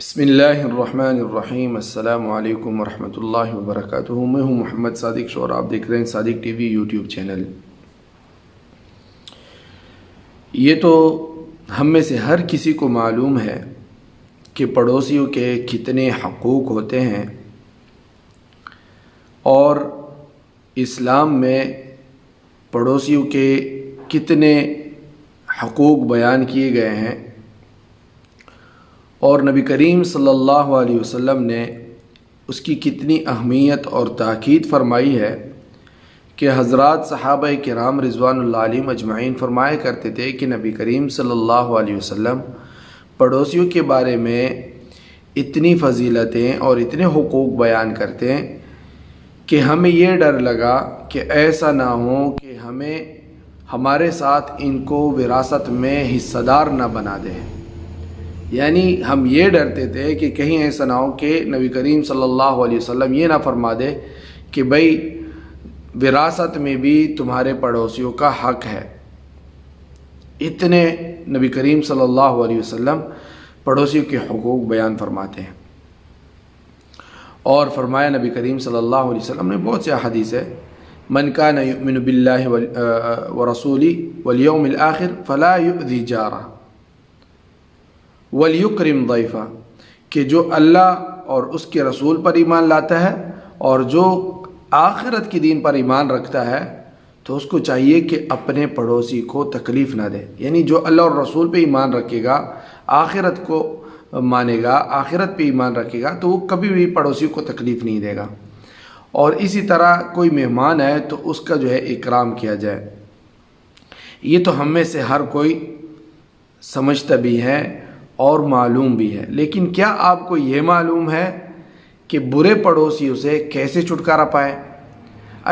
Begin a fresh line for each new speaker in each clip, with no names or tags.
بسم اللہ الرحمن الرحیم۔ السلام علیکم ورحمۃ اللہ وبرکاتہ۔ میں ہوں محمد صادق شور، آپ دیکھ رہے ہیں صادق ٹی وی یوٹیوب چینل۔ یہ تو ہم میں سے ہر کسی کو معلوم ہے کہ پڑوسیوں کے کتنے حقوق ہوتے ہیں، اور اسلام میں پڑوسیوں کے کتنے حقوق بیان کیے گئے ہیں، اور نبی کریم صلی اللہ علیہ وسلم نے اس کی کتنی اہمیت اور تاکید فرمائی ہے کہ حضرات صحابہ کرام رضوان اللہ علیہم اجمعین فرمایا کرتے تھے کہ نبی کریم صلی اللہ علیہ وسلم پڑوسیوں کے بارے میں اتنی فضیلتیں اور اتنے حقوق بیان کرتے ہیں کہ ہمیں یہ ڈر لگا کہ ایسا نہ ہو کہ ہمارے ساتھ ان کو وراثت میں حصہ دار نہ بنا دیں۔ یعنی ہم یہ ڈرتے تھے کہ کہیں ایسا نہ ہو کہ نبی کریم صلی اللہ علیہ وسلم یہ نہ فرما دے کہ بھئی وراثت میں بھی تمہارے پڑوسیوں کا حق ہے۔ اتنے نبی کریم صلی اللہ علیہ وسلم پڑوسیوں کے حقوق بیان فرماتے ہیں، اور فرمایا نبی کریم صلی اللہ علیہ وسلم نے بہت سے احادیث ہے، من کان یؤمن باللہ ورسولہ والیوم الآخر فلا یؤذی جارہ وَلْيُكْرِمْ ضَيْفَهُ، کہ جو اللہ اور اس کے رسول پر ایمان لاتا ہے اور جو آخرت کے دین پر ایمان رکھتا ہے تو اس کو چاہیے کہ اپنے پڑوسی کو تکلیف نہ دے۔ یعنی جو اللہ اور رسول پہ ایمان رکھے گا، آخرت کو مانے گا، آخرت پہ ایمان رکھے گا، تو وہ کبھی بھی پڑوسی کو تکلیف نہیں دے گا۔ اور اسی طرح کوئی مہمان ہے تو اس کا جو ہے اکرام کیا جائے۔ یہ تو ہم میں سے ہر کوئی سمجھتا بھی ہے اور معلوم بھی ہے، لیکن کیا آپ کو یہ معلوم ہے کہ برے پڑوسیوں سے کیسے چھٹکارا پائے؟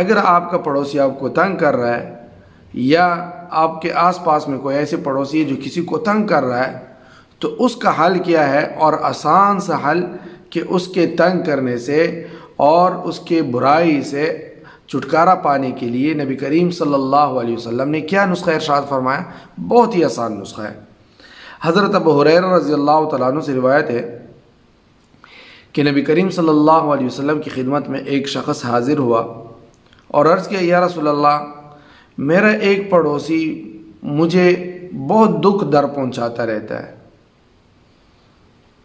اگر آپ کا پڑوسی آپ کو تنگ کر رہا ہے، یا آپ کے آس پاس میں کوئی ایسے پڑوسی ہے جو کسی کو تنگ کر رہا ہے، تو اس کا حل کیا ہے؟ اور آسان سا حل کہ اس کے تنگ کرنے سے اور اس کے برائی سے چھٹکارا پانے کے لیے نبی کریم صلی اللہ علیہ وسلم نے کیا نسخہ ارشاد فرمایا؟ بہت ہی آسان نسخہ ہے۔ حضرت ابو ہریرہ رضی اللہ تعالیٰ عنہ سے روایت ہے کہ نبی کریم صلی اللہ علیہ وسلم کی خدمت میں ایک شخص حاضر ہوا اور عرض کیا، یا رسول اللہ، میرا ایک پڑوسی مجھے بہت دکھ در پہنچاتا رہتا ہے،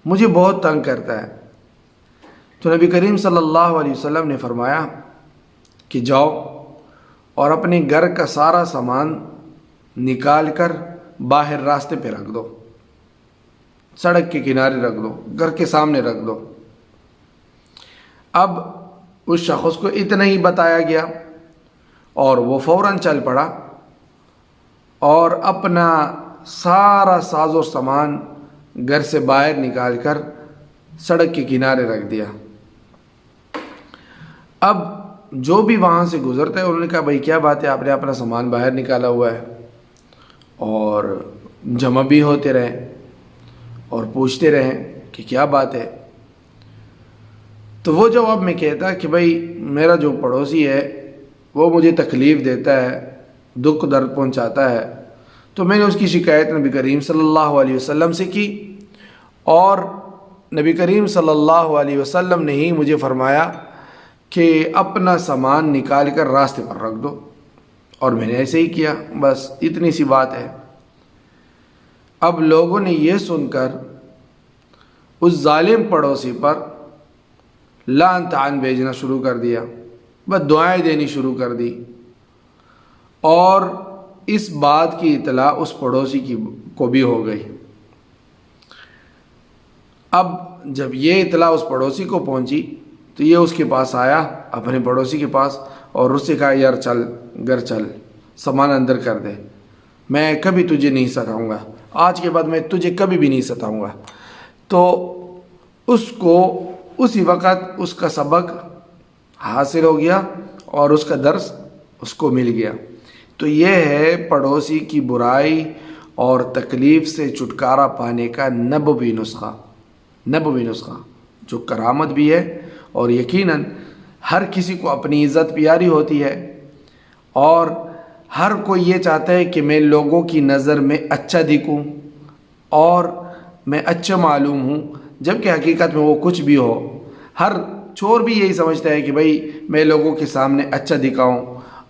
مجھے بہت تنگ کرتا ہے۔ تو نبی کریم صلی اللہ علیہ وسلم نے فرمایا کہ جاؤ اور اپنے گھر کا سارا سامان نکال کر باہر راستے پہ رکھ دو، سڑک کے کنارے رکھ دو، گھر کے سامنے رکھ دو۔ اب اس شخص کو اتنا ہی بتایا گیا اور وہ فوراً چل پڑا اور اپنا سارا ساز و سامان گھر سے باہر نکال کر سڑک کے کنارے رکھ دیا۔ اب جو بھی وہاں سے گزرتا ہے انہوں نے کہا، بھائی کیا بات ہے، آپ نے اپنا سامان باہر نکالا ہوا ہے؟ اور جمع بھی ہوتے رہیں اور پوچھتے رہیں کہ کیا بات ہے۔ تو وہ جواب میں کہتا کہ بھائی میرا جو پڑوسی ہے وہ مجھے تکلیف دیتا ہے، دکھ درد پہنچاتا ہے، تو میں نے اس کی شکایت نبی کریم صلی اللہ علیہ وسلم سے کی، اور نبی کریم صلی اللہ علیہ وسلم نے ہی مجھے فرمایا کہ اپنا سامان نکال کر راستے پر رکھ دو، اور میں نے ایسے ہی کیا، بس اتنی سی بات ہے۔ اب لوگوں نے یہ سن کر اس ظالم پڑوسی پر لعن طعن بھیجنا شروع کر دیا، بس دعائیں دینی شروع کر دی، اور اس بات کی اطلاع اس پڑوسی کو بھی ہو گئی۔ اب جب یہ اطلاع اس پڑوسی کو پہنچی تو یہ اس کے پاس آیا، اپنے پڑوسی کے پاس، اور اس سے کہا، یار چل گھر چل، سامان اندر کر دے، میں کبھی تجھے نہیں ستاؤں گا، آج کے بعد میں تجھے کبھی بھی نہیں ستاؤں گا۔ تو اس کو اسی وقت اس کا سبق حاصل ہو گیا اور اس کا درس اس کو مل گیا۔ تو یہ ہے پڑوسی کی برائی اور تکلیف سے چھٹکارا پانے کا نبوی نسخہ جو کرامت بھی ہے، اور یقیناً ہر کسی کو اپنی عزت پیاری ہوتی ہے، اور ہر کوئی یہ چاہتا ہے کہ میں لوگوں کی نظر میں اچھا دکھوں اور میں اچھا معلوم ہوں، جبکہ حقیقت میں وہ کچھ بھی ہو. ہر چور بھی یہی سمجھتا ہے کہ بھائی میں لوگوں کے سامنے اچھا دکھاؤں،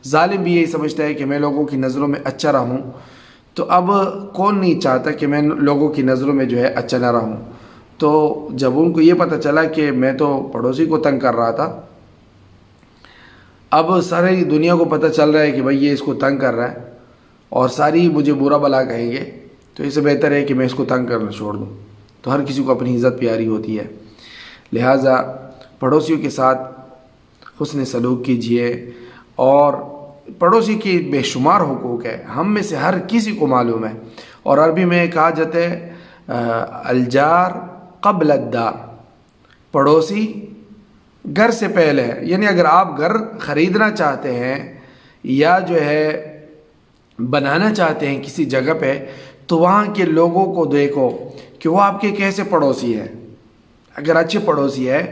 ظالم بھی یہی سمجھتا ہے کہ میں لوگوں کی نظروں میں اچھا رہوں. تو اب کون نہیں چاہتا کہ میں لوگوں کی نظروں میں جو ہے اچھا نہ رہوں. تو جب ان کو یہ پتہ چلا کہ میں تو پڑوسی کو تنگ کر رہا تھا، اب ساری دنیا کو پتہ چل رہا ہے کہ بھائی یہ اس کو تنگ کر رہا ہے اور ساری مجھے برا بلا کہیں گے، تو اس سے بہتر ہے کہ میں اس کو تنگ کرنا چھوڑ دوں. تو ہر کسی کو اپنی عزت پیاری ہوتی ہے، لہٰذا پڑوسیوں کے ساتھ حسن سلوک کیجیے. اور پڑوسی کی بے شمار حقوق ہے، ہم میں سے ہر کسی کو معلوم ہے. اور عربی میں کہا جاتا ہے الجار قبل الدار، پڑوسی گھر سے پہلے ہے. یعنی اگر آپ گھر خریدنا چاہتے ہیں یا جو ہے بنانا چاہتے ہیں کسی جگہ پہ، تو وہاں کے لوگوں کو دیکھو کہ وہ آپ کے کیسے پڑوسی ہے. اگر اچھے پڑوسی ہے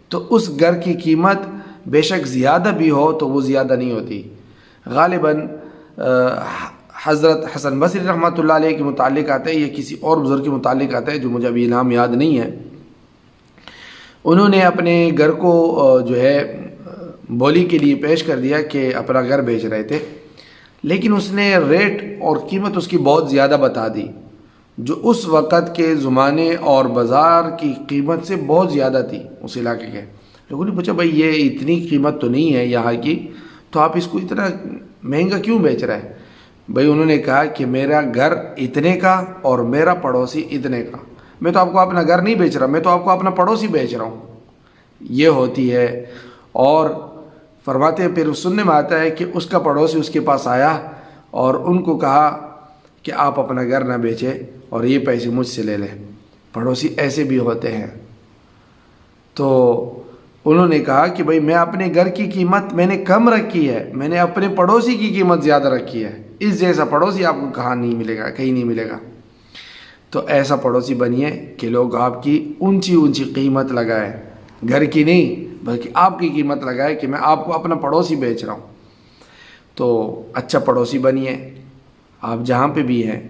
تو اس گھر کی قیمت بے شک زیادہ بھی ہو تو وہ زیادہ نہیں ہوتی. غالباً حضرت حسن بصری رحمۃ اللہ علیہ کے متعلق آتا ہے، یہ کسی اور بزرگ کے متعلق آتا ہے جو مجھے ابھی نام یاد نہیں ہے. انہوں نے اپنے گھر کو جو ہے بولی کے لیے پیش کر دیا کہ اپنا گھر بیچ رہے تھے، لیکن اس نے ریٹ اور قیمت اس کی بہت زیادہ بتا دی، جو اس وقت کے زمانے اور بازار کی قیمت سے بہت زیادہ تھی اس علاقے کے. لوگوں نے پوچھا بھائی یہ اتنی قیمت تو نہیں ہے یہاں کی، تو آپ اس کو اتنا مہنگا کیوں بیچ رہے ہیں؟ بھائی انہوں نے کہا کہ میرا گھر اتنے کا اور میرا پڑوسی اتنے کا. میں تو آپ کو اپنا گھر نہیں بیچ رہا، میں تو آپ کو اپنا پڑوسی بیچ رہا ہوں. یہ ہوتی ہے. اور فرماتے ہیں پھر سننے میں آتا ہے کہ اس کا پڑوسی اس کے پاس آیا اور ان کو کہا کہ آپ اپنا گھر نہ بیچیں اور یہ پیسے مجھ سے لے لیں. پڑوسی ایسے بھی ہوتے ہیں. تو انہوں نے کہا کہ بھائی میں اپنے گھر کی قیمت میں نے کم رکھی ہے، میں نے اپنے پڑوسی کی قیمت زیادہ رکھی ہے. اس جیسا پڑوسی آپ کو کہاں نہیں ملے گا، کہیں نہیں ملے گا. تو ایسا پڑوسی بنیے کہ لوگ آپ کی اونچی اونچی قیمت لگائے، گھر کی نہیں بلکہ آپ کی قیمت لگائے کہ میں آپ کو اپنا پڑوسی بیچ رہا ہوں. تو اچھا پڑوسی بنیے. آپ جہاں پہ بھی ہیں،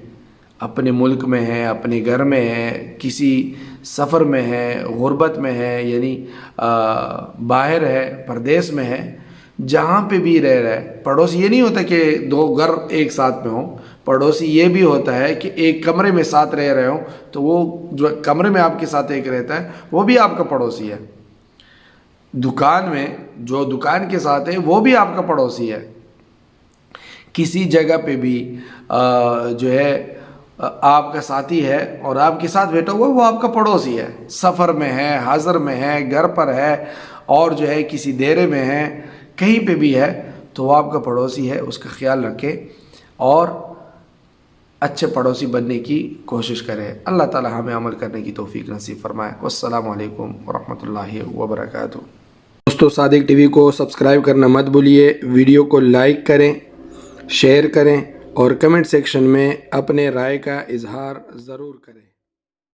اپنے ملک میں ہیں، اپنے گھر میں ہیں، کسی سفر میں ہے، غربت میں ہے، یعنی باہر ہے، پردیس میں ہے، جہاں پہ بھی رہ رہا ہے. پڑوسی یہ نہیں ہوتا کہ دو گھر ایک ساتھ میں ہوں. پڑوسی یہ بھی ہوتا ہے کہ ایک کمرے میں ساتھ رہ رہے ہوں تو وہ جو کمرے میں آپ کے ساتھ ایک رہتا ہے وہ بھی آپ کا پڑوسی ہے. دکان میں جو دکان کے ساتھ ہے وہ بھی آپ کا پڑوسی ہے. کسی جگہ پہ بھی جو ہے آپ کا ساتھی ہے اور آپ کے ساتھ بیٹھا ہوا وہ آپ کا پڑوسی ہے. سفر میں ہے، حضر میں ہے، گھر پر ہے، اور جو ہے کسی دیرے میں ہے، کہیں پہ بھی ہے تو وہ آپ کا پڑوسی ہے. اس کا خیال رکھیں اور اچھے پڑوسی بننے کی کوشش کریں. اللہ تعالی ہمیں عمل کرنے کی توفیق نصیب فرمائے. والسلام علیکم ورحمۃ اللہ وبرکاتہ. دوستو صادق ٹی وی کو سبسکرائب کرنا مت بھولیے. ویڈیو کو لائک کریں، شیئر کریں اور کمنٹ سیکشن میں اپنے رائے کا اظہار ضرور کریں.